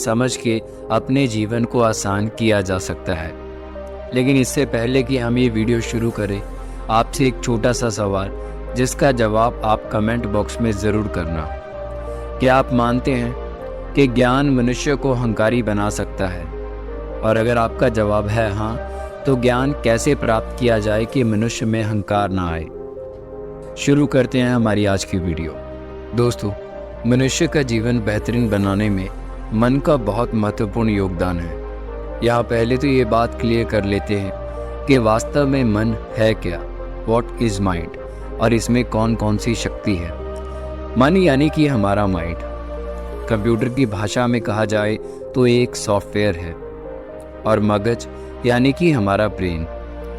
समझ के अपने जीवन को आसान किया जा सकता है। लेकिन इससे पहले कि हम ये वीडियो शुरू करें, आपसे एक छोटा सा सवाल जिसका जवाब आप कमेंट बॉक्स में ज़रूर करना। क्या आप मानते हैं कि ज्ञान मनुष्य को अहंकारी बना सकता है? और अगर आपका जवाब है हाँ, तो ज्ञान कैसे प्राप्त किया जाए कि मनुष्य में अहंकार ना आए? शुरू करते हैं हमारी आज की वीडियो। दोस्तों, मनुष्य का जीवन बेहतरीन बनाने में मन का बहुत महत्वपूर्ण योगदान है। यहाँ पहले तो ये बात क्लियर कर लेते हैं कि वास्तव में मन है क्या, व्हाट इज़ माइंड, और इसमें कौन कौन सी शक्ति है। मन यानी कि हमारा माइंड, कंप्यूटर की भाषा में कहा जाए तो एक सॉफ्टवेयर है, और मगज यानी कि हमारा ब्रेन,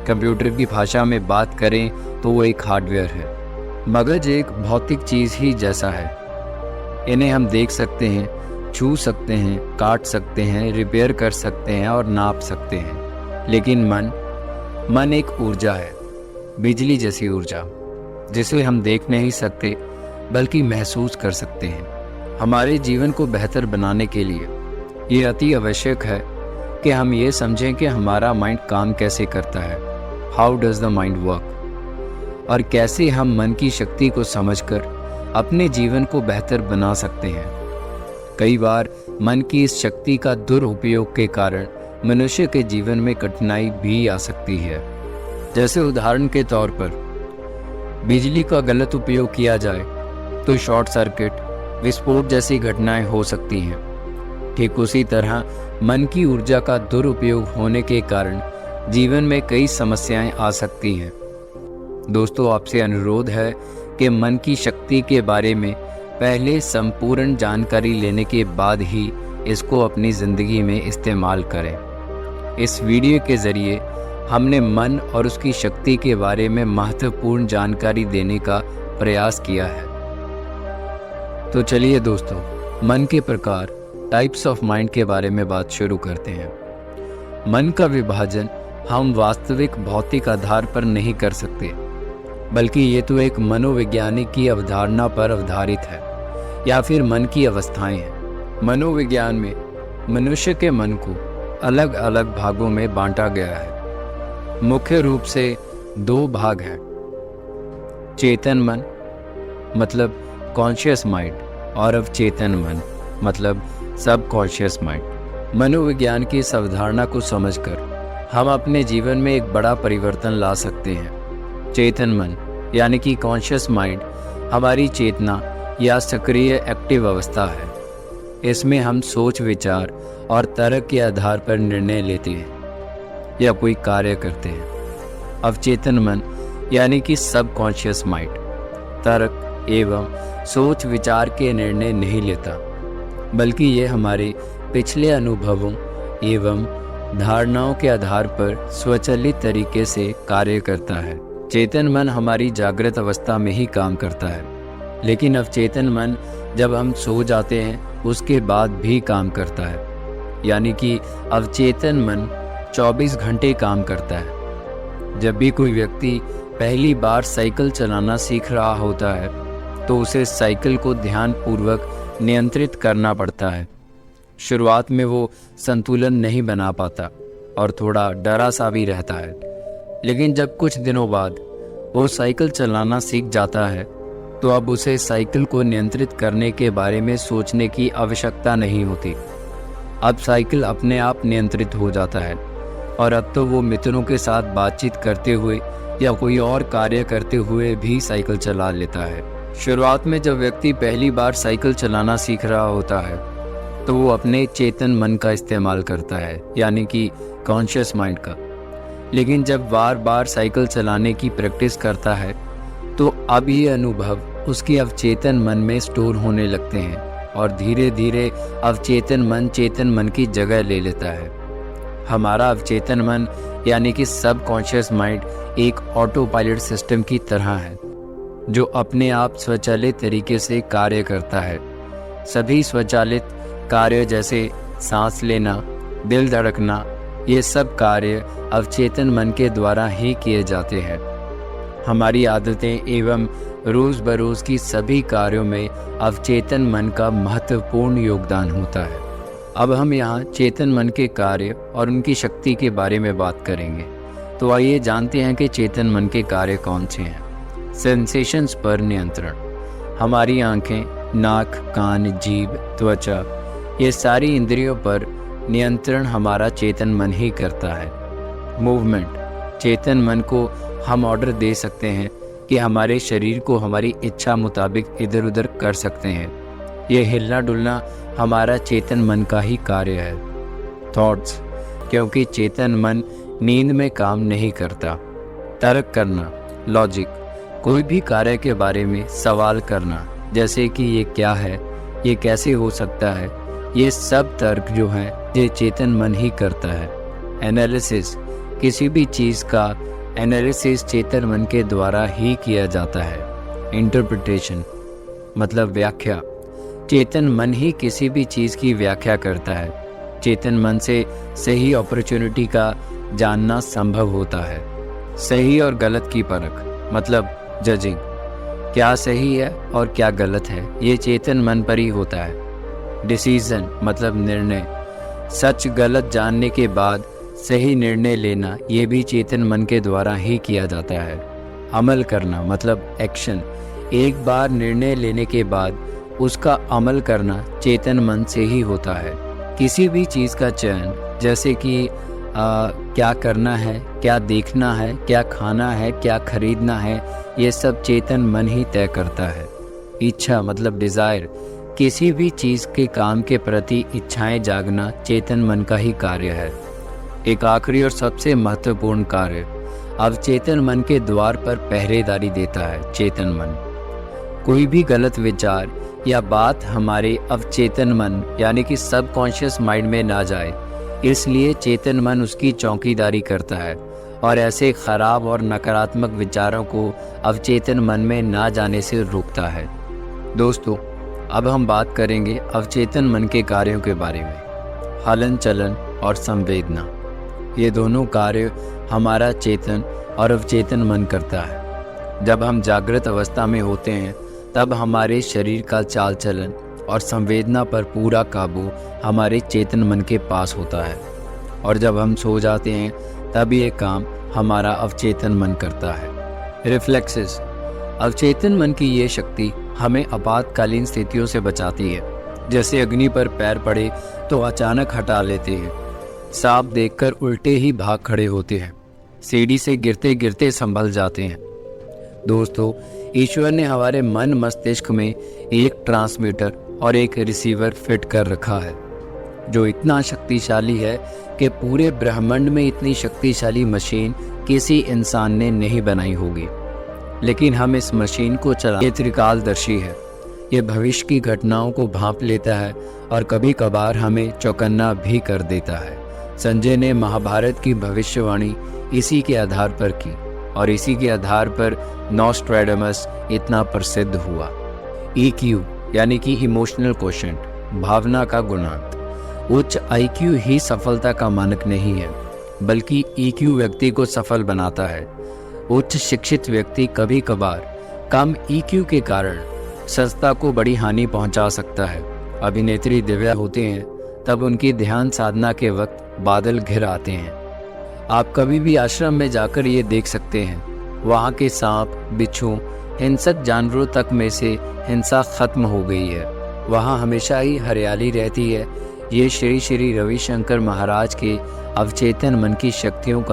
कंप्यूटर की भाषा में बात करें तो वो एक हार्डवेयर है। मगज एक भौतिक चीज़ ही जैसा है। इन्हें हम देख सकते हैं, छू सकते हैं, काट सकते हैं, रिपेयर कर सकते हैं और नाप सकते हैं। लेकिन मन एक ऊर्जा है, बिजली जैसी ऊर्जा, जिसे हम देख नहीं सकते बल्कि महसूस कर सकते हैं। हमारे जीवन को बेहतर बनाने के लिए ये अति आवश्यक है कि हम ये समझें कि हमारा माइंड काम कैसे करता है, how does the mind work, और कैसे हम मन की शक्ति को समझकर अपने जीवन को बेहतर बना सकते हैं। कई बार मन की इस शक्ति का दुरुपयोग के कारण मनुष्य के जीवन में कठिनाई भी आ सकती है। जैसे उदाहरण के तौर पर बिजली का गलत उपयोग किया जाए तो शॉर्ट सर्किट, विस्फोट जैसी घटनाएं हो सकती हैं। ठीक उसी तरह मन की ऊर्जा का दुरुपयोग होने के कारण जीवन में कई समस्याएं आ सकती हैं। दोस्तों, आपसे अनुरोध है कि मन की शक्ति के बारे में पहले संपूर्ण जानकारी लेने के बाद ही इसको अपनी ज़िंदगी में इस्तेमाल करें। इस वीडियो के ज़रिए हमने मन और उसकी शक्ति के बारे में महत्वपूर्ण जानकारी देने का प्रयास किया है। तो चलिए दोस्तों, मन के प्रकार, टाइप्स ऑफ माइंड के बारे में बात शुरू करते हैं। मन का विभाजन हम वास्तविक भौतिक आधार पर नहीं कर सकते, बल्कि ये तो एक मनोवैज्ञानिक की अवधारणा पर आधारित है, या फिर मन की अवस्थाएं हैं। मनोविज्ञान में मनुष्य के मन को अलग अलग भागों में बांटा गया है। मुख्य रूप से दो भाग हैं, चेतन मन मतलब कॉन्शियस माइंड, और अवचेतन मन मतलब सब कॉन्शियस माइंड। मनोविज्ञान की इस अवधारणा को समझकर हम अपने जीवन में एक बड़ा परिवर्तन ला सकते हैं। चेतन मन यानी कि कॉन्शियस माइंड हमारी चेतना या सक्रिय एक्टिव अवस्था है। इसमें हम सोच, विचार और तर्क के आधार पर निर्णय लेते हैं या कोई कार्य करते हैं। अवचेतन मन यानी कि सब कॉन्शियस माइंड तर्क एवं सोच विचार के निर्णय नहीं लेता, बल्कि ये हमारे पिछले अनुभवों एवं धारणाओं के आधार पर स्वचालित तरीके से कार्य करता है। चेतन मन हमारी जागृत अवस्था में ही काम करता है, लेकिन अवचेतन मन जब हम सो जाते हैं उसके बाद भी काम करता है। यानी कि अवचेतन मन 24 घंटे काम करता है। जब भी कोई व्यक्ति पहली बार साइकिल चलाना सीख रहा होता है तो उसे साइकिल को ध्यानपूर्वक नियंत्रित करना पड़ता है। शुरुआत में वो संतुलन नहीं बना पाता और थोड़ा डरा सा भी रहता है, लेकिन जब कुछ दिनों बाद वो साइकिल चलाना सीख जाता है तो अब उसे साइकिल को नियंत्रित करने के बारे में सोचने की आवश्यकता नहीं होती। अब साइकिल अपने आप नियंत्रित हो जाता है और अब तो वो मित्रों के साथ बातचीत करते हुए या कोई और कार्य करते हुए भी साइकिल चला लेता है। शुरुआत में जब व्यक्ति पहली बार साइकिल चलाना सीख रहा होता है तो वो अपने चेतन मन का इस्तेमाल करता है, यानी कि कॉन्शियस माइंड का। लेकिन जब बार बार साइकिल चलाने की प्रैक्टिस करता है तो अब ये अनुभव उसके अवचेतन मन में स्टोर होने लगते हैं और धीरे धीरे अवचेतन मन चेतन मन की जगह ले लेता है। हमारा अवचेतन मन यानी कि सब कॉन्शियस माइंड एक ऑटो पायलट सिस्टम की तरह है जो अपने आप स्वचालित तरीके से कार्य करता है। सभी स्वचालित कार्य जैसे सांस लेना, दिल धड़कना, ये सब कार्य अवचेतन मन के द्वारा ही किए जाते हैं। हमारी आदतें एवं रोज बरोज की सभी कार्यों में अवचेतन मन का महत्वपूर्ण योगदान होता है। अब हम यहाँ चेतन मन के कार्य और उनकी शक्ति के बारे में बात करेंगे। तो आइए जानते हैं कि चेतन मन के कार्य कौन से हैं। सेंसेशंस पर नियंत्रण। हमारी आंखें, नाक, कान, जीभ, त्वचा, ये सारी इंद्रियों पर नियंत्रण हमारा चेतन मन ही करता है। मूवमेंट। चेतन मन को हम ऑर्डर दे सकते हैं कि हमारे शरीर को हमारी इच्छा मुताबिक इधर उधर कर सकते हैं। ये हिलना डुलना हमारा चेतन मन का ही कार्य है। थॉट्स। क्योंकि चेतन मन नींद में काम नहीं करता। तर्क करना, लॉजिक। कोई भी कार्य के बारे में सवाल करना, जैसे कि ये क्या है, ये कैसे हो सकता है, ये सब तर्क जो है ये चेतन मन ही करता है। एनालिसिस। किसी भी चीज़ का एनालिसिस चेतन मन के द्वारा ही किया जाता है। इंटरप्रिटेशन मतलब व्याख्या। चेतन मन ही किसी भी चीज़ की व्याख्या करता है। चेतन मन से सही अपॉर्चुनिटी का जानना संभव होता है। सही और गलत की परख मतलब जजिंग। क्या सही है और क्या गलत है, ये चेतन मन पर ही होता है। डिसीजन मतलब निर्णय। सच गलत जानने के बाद सही निर्णय लेना, ये भी चेतन मन के द्वारा ही किया जाता है। अमल करना मतलब एक्शन। एक बार निर्णय लेने के बाद उसका अमल करना चेतन मन से ही होता है। किसी भी चीज़ का चयन, जैसे कि क्या करना है, क्या देखना है, क्या खाना है, क्या खरीदना है, ये सब चेतन मन ही तय करता है। इच्छा मतलब डिज़ायर। किसी भी चीज़ के काम के प्रति इच्छाएं जागना चेतन मन का ही कार्य है। एक आखिरी और सबसे महत्वपूर्ण कार्य, अवचेतन मन के द्वार पर पहरेदारी देता है चेतन मन। कोई भी गलत विचार या बात हमारे अवचेतन मन यानी कि सबकॉन्शियस माइंड में ना जाए, इसलिए चेतन मन उसकी चौकीदारी करता है और ऐसे खराब और नकारात्मक विचारों को अवचेतन मन में ना जाने से रोकता है। दोस्तों, अब हम बात करेंगे अवचेतन मन के कार्यों के बारे में। हलन चलन और संवेदना, ये दोनों कार्य हमारा चेतन और अवचेतन मन करता है। जब हम जागृत अवस्था में होते हैं तब हमारे शरीर का चाल चलन और संवेदना पर पूरा काबू हमारे चेतन मन के पास होता है, और जब हम सो जाते हैं तब ये काम हमारा अवचेतन मन करता है। रिफ्लेक्सेस। अवचेतन मन की ये शक्ति हमें आपातकालीन स्थितियों से बचाती है। जैसे अग्नि पर पैर पड़े तो अचानक हटा लेते हैं। सांप देखकर उल्टे ही भाग खड़े होते हैं। सीढ़ी से गिरते गिरते संभल जाते हैं। दोस्तों, ईश्वर ने हमारे मन मस्तिष्क में एक ट्रांसमीटर और एक रिसीवर फिट कर रखा है, जो इतना शक्तिशाली है कि पूरे ब्रह्मांड में इतनी शक्तिशाली मशीन किसी इंसान ने नहीं बनाई होगी। लेकिन हम इस मशीन को ये त्रिकालदर्शी है। ये भविष्य की घटनाओं को भांप लेता है और कभी कभार हमें चौकन्ना भी कर देता है। संजय ने महाभारत की भविष्यवाणी इसी के आधार पर की और इसी के आधार पर नॉस्ट्रैडमस इतना प्रसिद्ध हुआ। EQ यानी कि इमोशनल क्वोशेंट, भावना का गुणांक। उच्च IQ ही सफलता का मानक नहीं है, बल्कि EQ व्यक्ति को सफल बनाता है। उच्च शिक्षित व्यक्ति कभी कभार कम EQ के कारण संस्था को बड़ी हानि पहुंचा सकता है। अभिनेत्री दिव्या होते हैं तब उनकी ध्यान साधना के वक्त बादल घिर आते हैं। आप कभी भी आश्रम में जाकर ये देख सकते हैं, वहाँ के सांप, बिच्छू, हिंसक जानवरों तक में से हिंसा खत्म हो गई है। वहाँ हमेशा ही हरियाली रहती है। ये श्री श्री रविशंकर महाराज के अवचेतन मन की शक्तियों का